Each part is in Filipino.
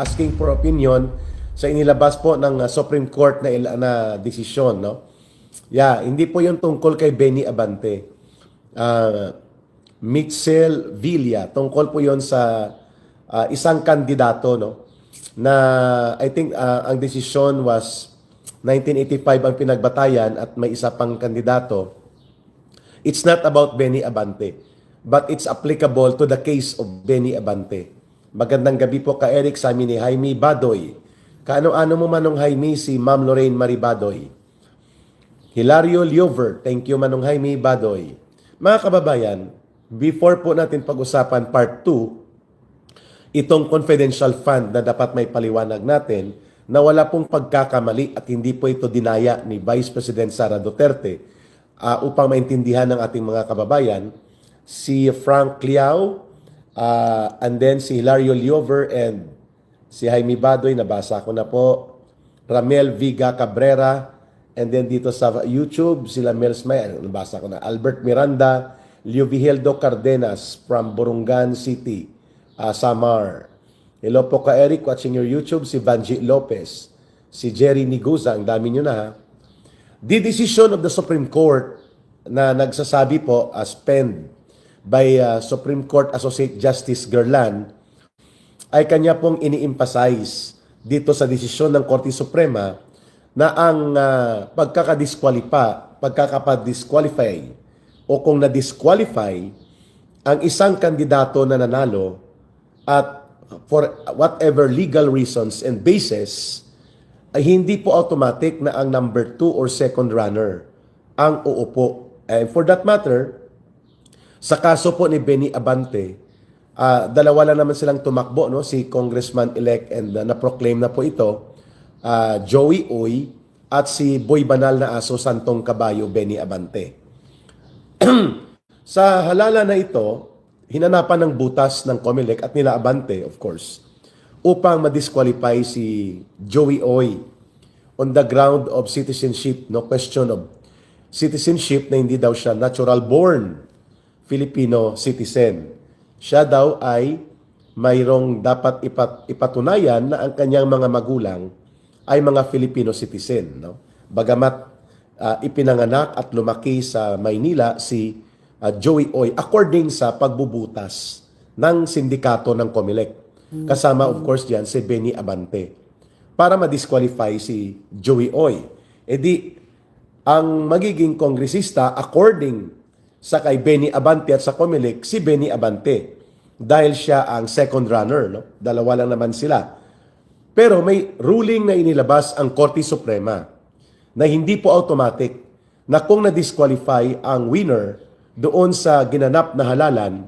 asking for opinion sa inilabas po ng Supreme Court na desisyon, no? Yeah, hindi po 'yung tungkol kay Benny Abante. Mitchell Villa, tungkol po 'yon sa isang kandidato, no? Na I think ang desisyon was 1985 ang pinagbatayan at may isa pang kandidato. It's not about Benny Abante, but it's applicable to the case of Benny Abante. Magandang gabi po ka Eric, sa amin ni Jaime Badoy. Kaano-ano mo manong Jaime, si Ma'am Lorraine Maribadoy. Hilario Liover, thank you manong Jaime Badoy. Mga kababayan, before po natin pag-usapan part 2, itong confidential fund na dapat may paliwanag natin na wala pong pagkakamali at hindi po ito dinaya ni Vice President Sara Duterte upang maintindihan ng ating mga kababayan, si Frank Liao, and then si Hilario Liover and si Jaime Badoy, nabasa ko na po, Ramel Viga Cabrera, and then dito sa YouTube, sila Mel Smile, nabasa ko na, Albert Miranda, Leo Vigeldo Cardenas from Burungan City, Samar. Hello po ka Eric, watching your YouTube, si Vanji Lopez, si Jerry Niguza, ang dami nyo na ha. The decision of the Supreme Court na nagsasabi po as penned by Supreme Court Associate Justice Gerlan ay kanya pong ini-emphasize dito sa desisyon ng Korte Suprema na ang pagkakapa-disqualify o kung na-disqualify ang isang kandidato na nanalo at for whatever legal reasons and basis ay hindi po automatic na ang number 2 or second runner ang uupo. And for that matter, sa kaso po ni Benny Abante, dalawa lang naman silang tumakbo, no? Si Congressman-elect and na-proclaim na po ito, Joey Uy at si Boy Banal na Aso Santong Kabayo Benny Abante. Sa halala na ito, hinanapan ng butas ng COMELEC at nila Abante, of course, upang ma-disqualify si Joey Uy on the ground of citizenship, no question of citizenship na hindi daw siya natural born Filipino citizen. Siya daw ay mayroong dapat ipatunayan na ang kanyang mga magulang ay mga Filipino citizen, no? Bagamat ipinanganak at lumaki sa Maynila si Joey Uy according sa pagbubutas ng sindikato ng COMELEC. Kasama of course diyan si Benny Abante. Para ma-disqualify si Joey Uy, edi ang magiging kongresista according sa kay Benny Abante at sa COMELEC, si Benny Abante. Dahil siya ang second runner, no? Dalawa lang naman sila. Pero may ruling na inilabas ang Korte Suprema na hindi po automatic na kung na-disqualify ang winner doon sa ginanap na halalan,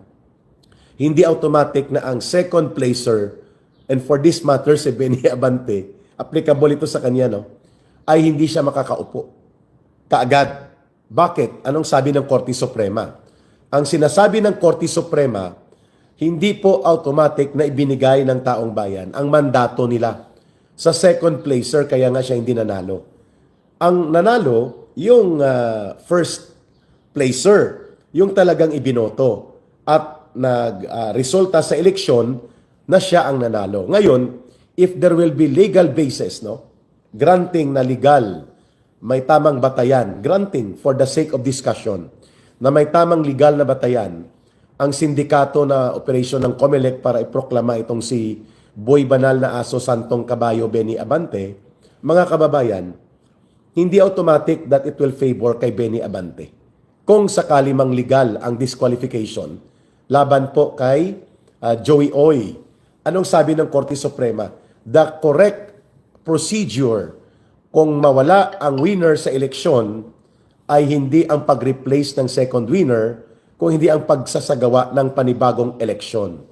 hindi automatic na ang second placer, and for this matter si Benny Abante, applicable ito sa kanya, no? Ay hindi siya makakaupo kaagad. Bakit? Anong sabi ng Korte Suprema? Ang sinasabi ng Korte Suprema, hindi po automatic na ibinigay ng taong bayan ang mandato nila sa second placer, kaya nga siya hindi nanalo. Ang nanalo, yung first placer, yung talagang ibinoto at nag-resulta sa eleksyon na siya ang nanalo. Ngayon, if there will be legal basis, no, granting na legal, may tamang batayan, granting for the sake of discussion, na may tamang legal na batayan, ang sindikato na operasyon ng COMELEC para iproklama itong si Boy Banal na Aso Santong Kabayo Benny Abante, mga kababayan, hindi automatic that it will favor kay Benny Abante. Kung sakali mang legal ang disqualification, laban po kay Joey Uy. Anong sabi ng Korte Suprema? The correct procedure kung mawala ang winner sa eleksyon ay hindi ang pag-replace ng second winner, kung hindi ang pagsasagawa ng panibagong eleksyon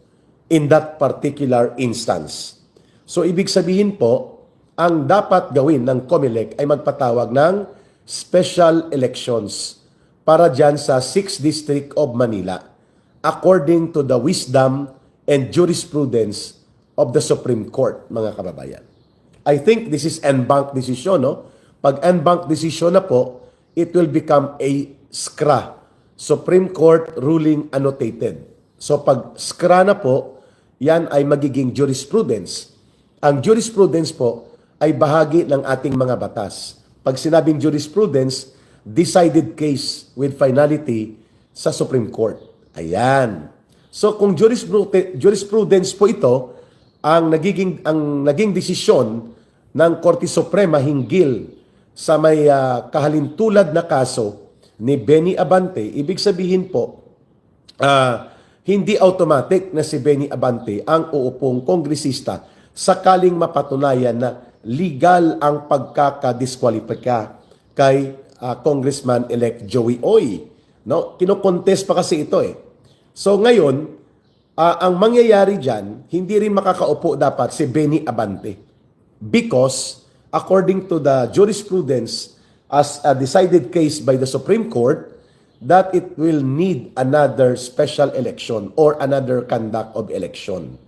in that particular instance. So ibig sabihin po, ang dapat gawin ng COMELEC ay magpatawag ng special elections para dyan sa 6th District of Manila according to the wisdom and jurisprudence of the Supreme Court, mga kababayan. I think this is en banc decision, no? Pag en banc decision na po, it will become a SCRA, Supreme Court Ruling Annotated. So pag SCRA na po, yan ay magiging jurisprudence. Ang jurisprudence po ay bahagi ng ating mga batas. Pag sinabing jurisprudence, decided case with finality sa Supreme Court. Ayan. So kung jurisprudence po ito, ang naging desisyon ng Korte Suprema hinggil sa may kahalintulad na kaso ni Benny Abante, ibig sabihin po, hindi automatic na si Benny Abante ang uupong kongresista sakaling mapatunayan na legal ang pagkakadiskwalipika kay Congressman-elect Joey Oy. No? Kinokontest pa kasi ito eh. So ngayon, ang mangyayari dyan, hindi rin makakaupo dapat si Benny Abante. Because, according to the jurisprudence as a decided case by the Supreme Court, that it will need another special election or another conduct of election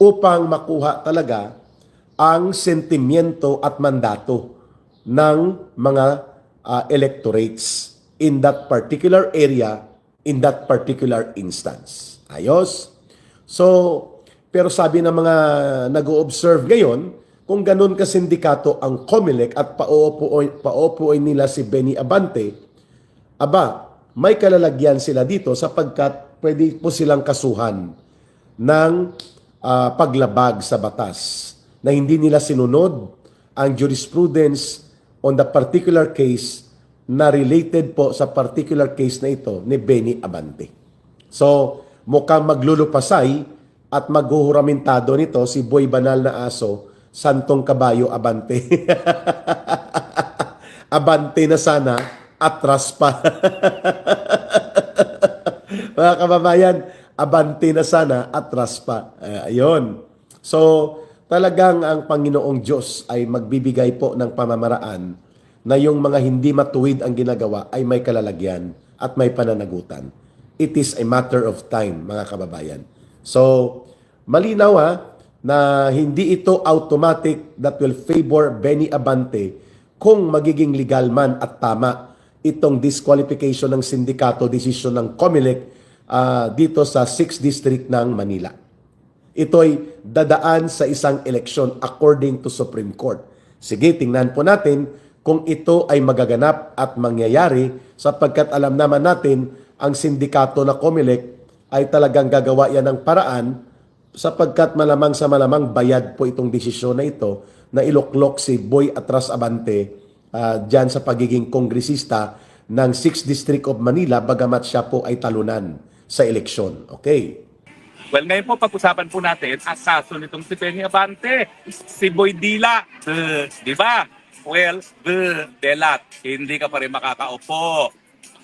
upang makuha talaga ang sentimiento at mandato ng mga electorates in that particular area, in that particular instance. Ayos? So, pero sabi ng mga nag-o-observe ngayon, kung ganun ka sindikato ang COMELEC at pauupuin nila si Benny Abante, aba, may kalalagyan sila dito sapagkat pwede po silang kasuhan ng paglabag sa batas na hindi nila sinunod ang jurisprudence on the particular case na related po sa particular case na ito ni Benny Abante. So, mukhang maglulupasay at maghuhuramentado nito si Boy Banal na Aso, Santong Kabayo Abante. Abante na sana, atras pa. Mga kababayan, abante na sana, atras pa. Ayun. So, talagang ang Panginoong Diyos ay magbibigay po ng pamamaraan na yung mga hindi matuwid ang ginagawa ay may kalalagyan at may pananagutan. It is a matter of time, mga kababayan. So, malinaw na hindi ito automatic that will favor Benny Abante kung magiging legal man at tama itong disqualification ng sindikato, desisyon ng COMELEC dito sa 6th District ng Manila. Ito'y dadaan sa isang eleksyon according to Supreme Court. Sige, tingnan po natin kung ito ay magaganap at mangyayari sapagkat alam naman natin ang sindikato na COMELEC ay talagang gagawa yan ng paraan sapagkat malamang sa malamang bayad po itong desisyon na ito na iluklok si Boy Atras Abante dyan sa pagiging kongresista ng 6th District of Manila bagamat siya po ay talunan sa eleksyon. Okay. Well, ngayon po pag-usapan po natin ang kaso nitong si Benny Abante, si Boy Dila, di ba? Well, delat, hindi ka pa rin makakaupo.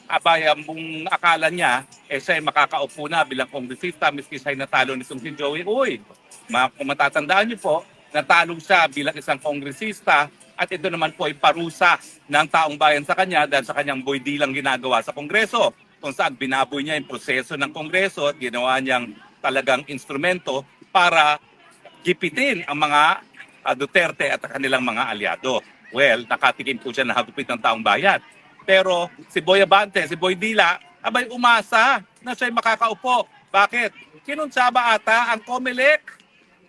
Abay, mong akala niya, siya ay makakaupo na bilang kongresista, miski siya ay natalo nitong si Joey Uy. Kung matatandaan niyo po, natalo siya bilang isang kongresista at ito naman po ay parusa ng taong bayan sa kanya dahil sa kanyang Boy Dilang ginagawa sa Kongreso, kung saan binaboy niya yung proseso ng Kongreso at ginawa niyang talagang instrumento para gipitin ang mga Duterte at kanilang mga aliado. Well, nakatikim po siya na hagupit ng taong bayan. Pero si Boy Abante, si Boy Dila, abay umasa na siya'y makakaupo. Bakit? Kinuntsaba ata ang COMELEC.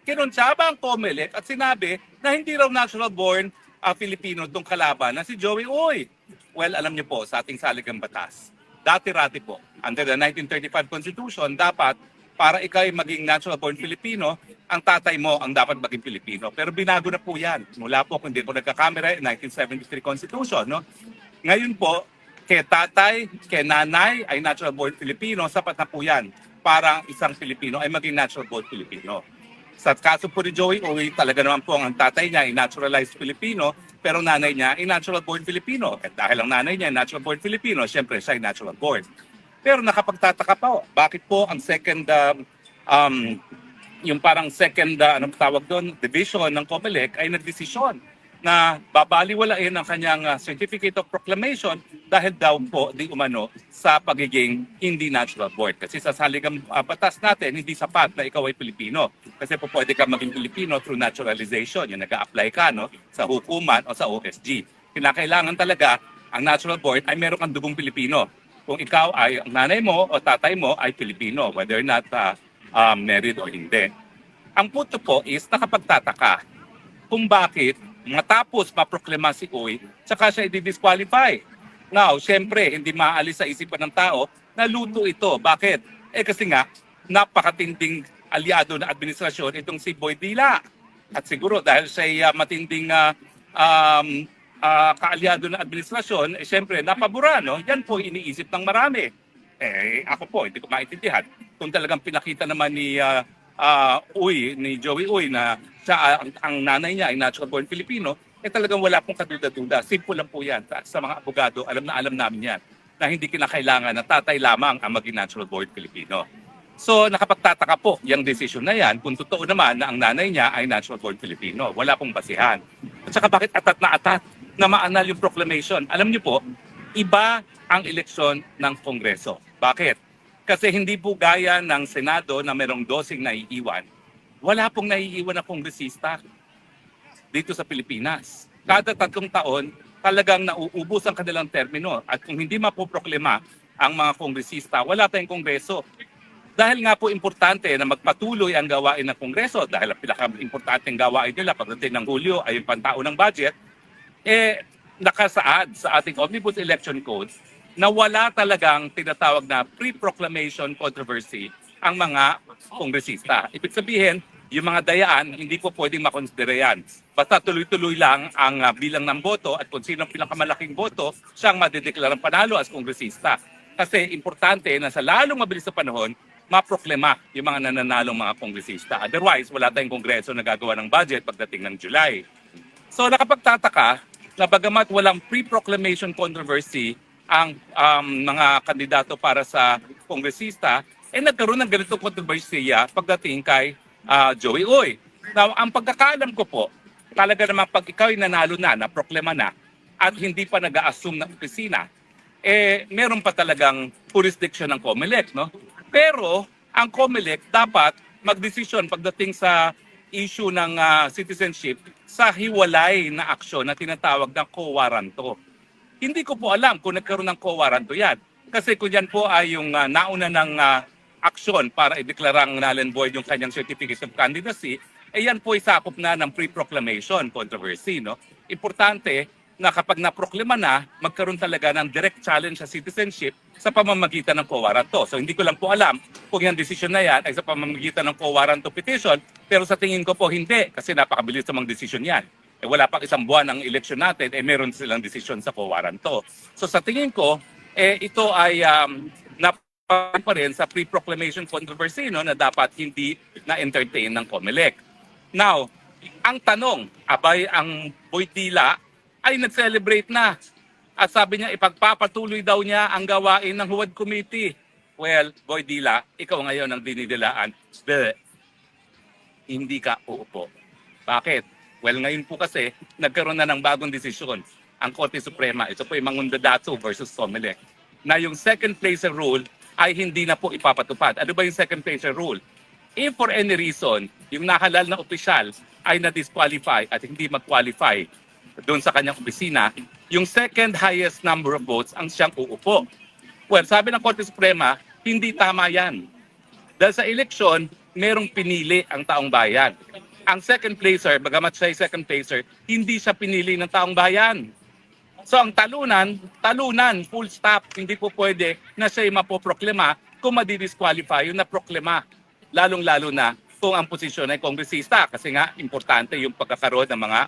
Kinuntsaba ang COMELEC at sinabi na hindi raw natural born Filipino itong kalaban na si Joey Uy. Well, alam niyo po, sa ating saligang batas, dati-rati po, under the 1935 Constitution, dapat para ikaw ay maging natural born Filipino, ang tatay mo ang dapat maging Pilipino. Pero binago na po yan. Mula po, kung hindi po nagkakamera, 1973 Constitution. No? Ngayon po, kay tatay, kay nanay ay natural born Filipino, sapat na po yan para isang Pilipino ay maging natural born Filipino. Sa kaso po ni Joey Uy, talaga naman po ang tatay niya ay naturalized Filipino, pero nanay niya ay natural born Filipino. At dahil ang nanay niya ay natural born Filipino, syempre siya ay natural born. Pero nakapagtataka pa, bakit po ang second, yung parang second, anong tawag doon, division ng COMELEC ay nagdesisyon na babaliwalain ang kanyang Certificate of Proclamation dahil daw po di umano sa pagiging hindi natural born. Kasi sa saligang batas natin, hindi sapat na ikaw ay Pilipino. Kasi po pwede ka maging Pilipino through naturalization. Yung nag-a-apply ka no, sa hukuman o sa OSG. Kinakailangan talaga ang natural born ay meron kang dugong Pilipino. Kung ikaw ay, ang nanay mo o tatay mo ay Pilipino, whether or not married o hindi. Ang punto po is nakapagtataka. kung bakit matapos maproklama si Uy, saka siya i-disqualify. Now, syempre, hindi maalis sa isipan ng tao na luto ito. Bakit? Kasi nga, napakatinding aliado na administrasyon itong si Boy Dila. At siguro dahil siya matinding kaalyado ng administrasyon, syempre, napabura, no? Yan po iniisip ng marami. Ako po, hindi ko maintindihan. Kung talagang pinakita naman ni ni Joey Uy na siya, ang nanay niya ay natural born Filipino, talagang wala pong kaduda-duda. Simple lang po yan. Sa mga abogado, alam namin yan na hindi kinakailangan na tatay lamang ang maging natural born Filipino. So nakapagtataka po yung decision na yan kung totoo naman na ang nanay niya ay natural born Filipino. Wala pong basihan. At saka bakit atat na maanal yung proclamation? Alam niyo po, iba ang eleksyon ng Kongreso. Bakit? Kasi hindi po gaya ng Senado na merong 12 naiiwan. Wala pong naiiwan na kongresista dito sa Pilipinas. Kada 3 taon, talagang nauubos ang kanilang termino. At kung hindi mapoproklema ang mga kongresista, wala tayong kongreso. Dahil nga po importante na magpatuloy ang gawain ng kongreso, dahil ang pinaka-importanteng gawain nila pagdating ng Hulyo ay yung pantaon ng budget, nakasaad sa ating Omnibus Election Code na wala talagang tinatawag na pre-proclamation controversy ang mga kongresista. Ibig sabihin, yung mga dayaan, hindi po pwedeng makonsidera yan. Basta tuloy-tuloy lang ang bilang ng boto at kung sino ang pinakamalaking boto, siyang madideklarang panalo as kongresista. Kasi importante na sa lalong mabilis na panahon, maproklema yung mga nananalong mga kongresista. Otherwise, wala tayong kongreso na gagawa ng budget pagdating ng July. So nakapagtataka na bagamat walang pre-proclamation controversy ang mga kandidato para sa kongresista, nagkaroon ng ganitong kontrobersiya pagdating kay Joey Uy. Now, ang pagkakaalam ko po, talaga naman pag ikaw ay nanalo na proklama na, at hindi pa nag-a-assume ng opisina, meron pa talagang jurisdiction ng COMELEC, no? Pero ang COMELEC dapat magdesisyon pagdating sa issue ng citizenship sa hiwalay na aksyon na tinatawag na co-waranto. Hindi ko po alam kung nagkaroon ng co-waranto yan. Kasi kung yan po ay yung nauna ng aksyon para ideklarang null and void yung kanyang certificate of candidacy, yan po ay sakop na ng pre-proclamation controversy. No? Importante na kapag naproklama na, magkaroon talaga ng direct challenge sa citizenship sa pamamagitan ng co-waranto. So hindi ko lang po alam kung yung decision na yan ay sa pamamagitan ng co-waranto petition, pero sa tingin ko po hindi, kasi napakabilis sa mga decision yan. Wala pang 1 buwan ang eleksyon natin, meron silang desisyon sa co-waranto. So sa tingin ko, ito ay pa rin sa pre-proclamation controversy, no, na dapat hindi na-entertain ng COMELEC. Now, ang tanong, abay ang Boy Dila ay nag-celebrate na. At sabi niya, ipagpapatuloy daw niya ang gawain ng Huwad Committee. Well, Boy Dila, ikaw ngayon ang dinidilaan. Hindi ka uupo. Bakit? Well, ngayon po kasi, nagkaroon na ng bagong desisyon ang Korte Suprema. Ito po yung Mangundadato versus COMELEC. Na yung second placer rule ay hindi na po ipapatupad. Ano ba yung second placer rule? If for any reason, yung nahalal na opisyal ay na-disqualify at hindi mag-qualify doon sa kanyang opisina, yung second highest number of votes ang siyang uupo. Well, sabi ng Korte Suprema, hindi tama yan. Dahil sa eleksyon, merong pinili ang taong bayan. Ang second placer, bagamat siya ay second placer, hindi siya pinili ng taong bayan. So ang talunan, full stop. Hindi po pwede na siya ay mapoproklema kung madidisqualify yung naproklema. Lalong-lalo na kung ang posisyon ay kongresista. Kasi nga, importante yung pagkakaroon ng mga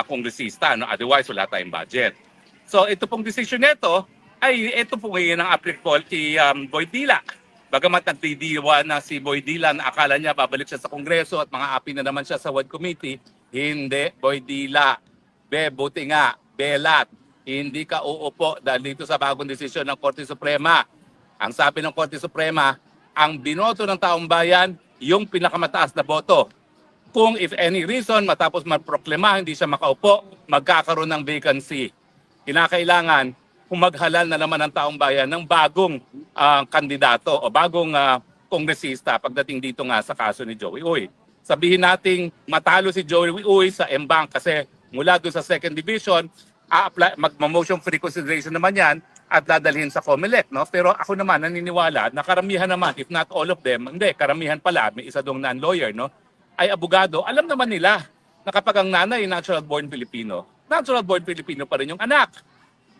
kongresista. No? Otherwise, wala tayong budget. So ito pong decision nito, ito po ngayon ang applicable kay Boy Dila. Bagamat nagdidiwa na si Boy Dila na akala niya babalik siya sa Kongreso at mga api na naman siya sa Huwad Committee, hindi, Boy Dila. Buti nga, belat. Hindi ka uupo dahil dito sa bagong desisyon ng Korte Suprema. Ang sabi ng Korte Suprema, ang binoto ng taong bayan, yung pinakamataas na boto. Kung if any reason, matapos magproklema, hindi siya makaupo, magkakaroon ng vacancy. Kinakailangan kung maghalal na naman ang taong bayan ng bagong kandidato o bagong kongresista pagdating dito nga sa kaso ni Joey Uy. Sabihin nating matalo si Joey Uy sa M-Bank kasi mula doon sa second division, mag-motion for reconsideration naman yan at dadalhin sa COMELEC. No? Pero ako naman naniniwala na karamihan naman, if not all of them, hindi, karamihan pala, may isa doong non-lawyer, no? Ay abogado, alam naman nila na kapag ang nanay natural born Filipino pa rin yung anak.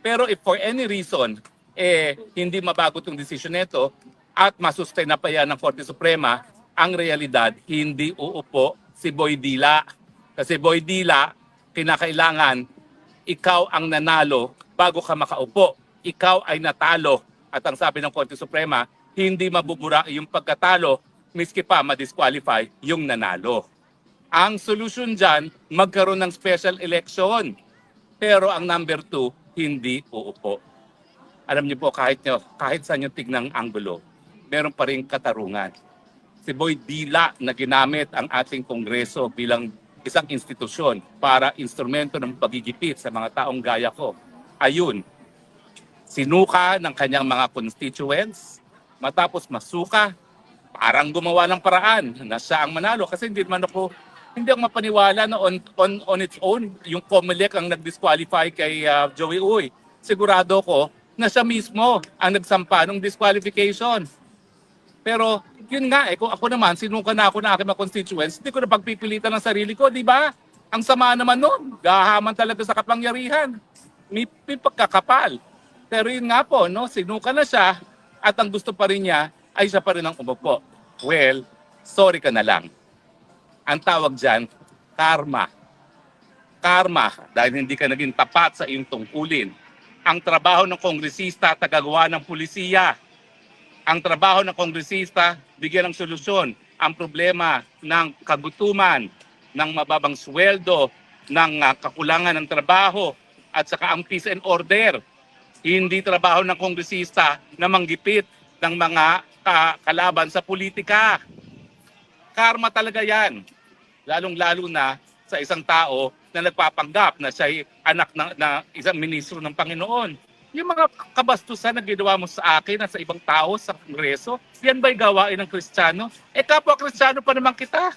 Pero if for any reason, hindi mabago itong desisyon nito at masustain na pa yan ng Korte Suprema, ang realidad, hindi uupo si Boy Dila. Kasi Boy Dila, kinakailangan ikaw ang nanalo bago ka makaupo. Ikaw ay natalo. At ang sabi ng Korte Suprema, hindi mabubura yung pagkatalo miski pa ma-disqualify yung nanalo. Ang solusyon dyan, magkaroon ng special election. Pero ang number 2, hindi uupo. Alam niyo po, kahit saan yung tignang anggulo, meron pa rin katarungan. Si Boy Dila na ginamit ang ating Kongreso bilang isang institusyon para instrumento ng pagigipit sa mga taong gaya ko. Ayun, sinuka ng kanyang mga constituents, matapos masuka, parang gumawa ng paraan na siya ang manalo. Kasi hindi ako mapaniwala na on its own, yung COMELEC ang nag-disqualify kay Joey Uy. Sigurado ko na siya mismo ang nagsampa ng disqualification. Pero yun nga, kung ako naman, sinuka na ako ng aking mga constituents, hindi ko na pagpipilitan ng sarili ko, di ba? Ang sama naman nun, gahaman talaga sa kapangyarihan. May pagkakapal. Pero yun nga po, no, sinuka na siya at ang gusto pa rin niya ay siya pa rin ang umupo. Well, sorry ka na lang. Ang tawag dyan, karma. Karma, dahil hindi ka naging tapat sa iyong tungkulin. Ang trabaho ng kongresista, tagagawa ng pulisiya. Ang trabaho ng kongresista, bigyan ng solusyon ang problema ng kagutuman, ng mababang sweldo, ng kakulangan ng trabaho, at saka ang peace and order. Hindi trabaho ng kongresista na manggipit ng mga kalaban sa politika. Karma talaga yan. Lalong-lalo na sa isang tao na nagpapanggap na siya ay anak na isang ministro ng Panginoon. Yung mga kabastusan na ginawa mo sa akin at sa ibang tao sa Kongreso, yan ba'y gawain ng Kristiyano? Kapwa Kristiyano pa naman kita.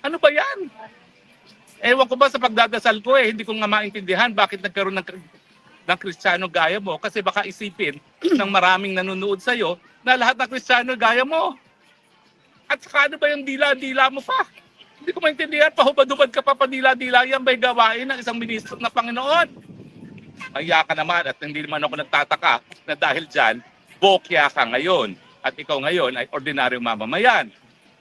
Ano ba yan? Ewan ko ba sa pagdadasal ko hindi ko nga maintindihan bakit nagkaroon ng Kristiyano gaya mo. Kasi baka isipin ng maraming nanonood sa'yo na lahat ng Kristiyano gaya mo. At saka ano ba yung dila-dila mo pa? Hindi ko maintindihan, pahubad-hubad ka pa padila-dila, yan ba'y gawain ng isang ministro ng Panginoon? Maya ka naman at hindi naman ako nagtataka na dahil dyan, bokya ka ngayon at ikaw ngayon ay ordinaryong mamamayan.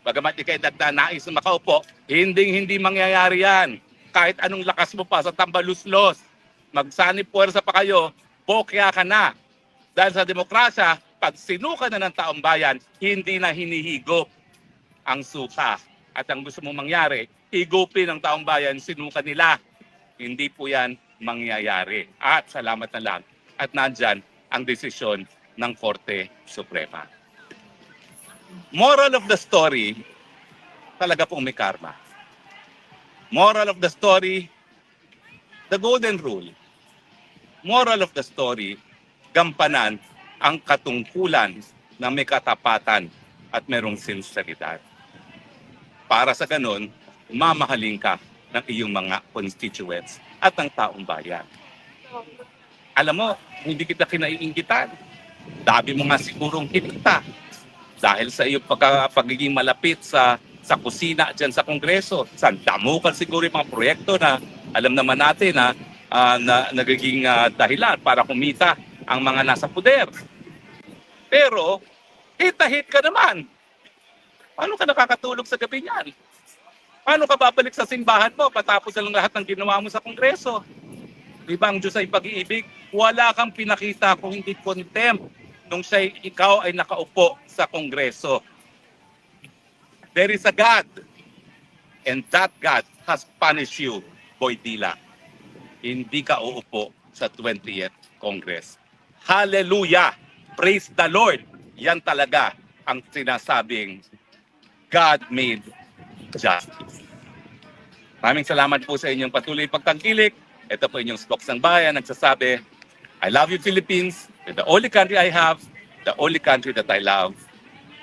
Bagamat ikay nagtanais na makaupo, hindi mangyayari yan. Kahit anong lakas mo pa sa tambaluslos, magsanib puwersa pa kayo, bokya ka na. Dahil sa demokrasya, pag sinuka na ng taong bayan, hindi na hinihigop ang suka. At ang gusto mong mangyari, higupin ng taong bayan, sinuka nila. Hindi po yan mangyayari. At salamat na lang. At nandyan ang desisyon ng Korte Suprema. Moral of the story, talaga pong may karma. Moral of the story, the golden rule. Moral of the story, gampanan ang katungkulan na may katapatan at merong sinseridad. Para sa ganun, mamahalin ka ng iyong mga constituents at ng taong bayan. Alam mo, hindi kita kinaiinggitan. Dabi mo nga sigurong kita dahil sa iyong pagiging malapit sa kusina dyan sa Kongreso. Sandamukan siguro yung mga proyekto na alam naman natin na nagiging dahilan para kumita ang mga nasa puder. Pero, hit-hit ka naman. Paano ka nakakatulog sa gabi niyan? Paano ka babalik sa simbahan mo patapos na lang lahat ng ginawa mo sa Kongreso? Diba ang Diyos ay pag-iibig? Wala kang pinakita kung hindi contempt nung ikaw ay nakaupo sa Kongreso. There is a God, and that God has punished you, Boy Dila. Hindi ka uupo sa 20th Congress. Hallelujah! Praise the Lord! Yan talaga ang sinasabing God made justice. Maraming salamat po sa inyong patuloy pagtangkilik. Ito po inyong Spokes ng Bayan nagsasabi, I love you Philippines, you're the only country I have, the only country that I love.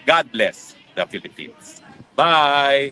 God bless the Philippines. Bye!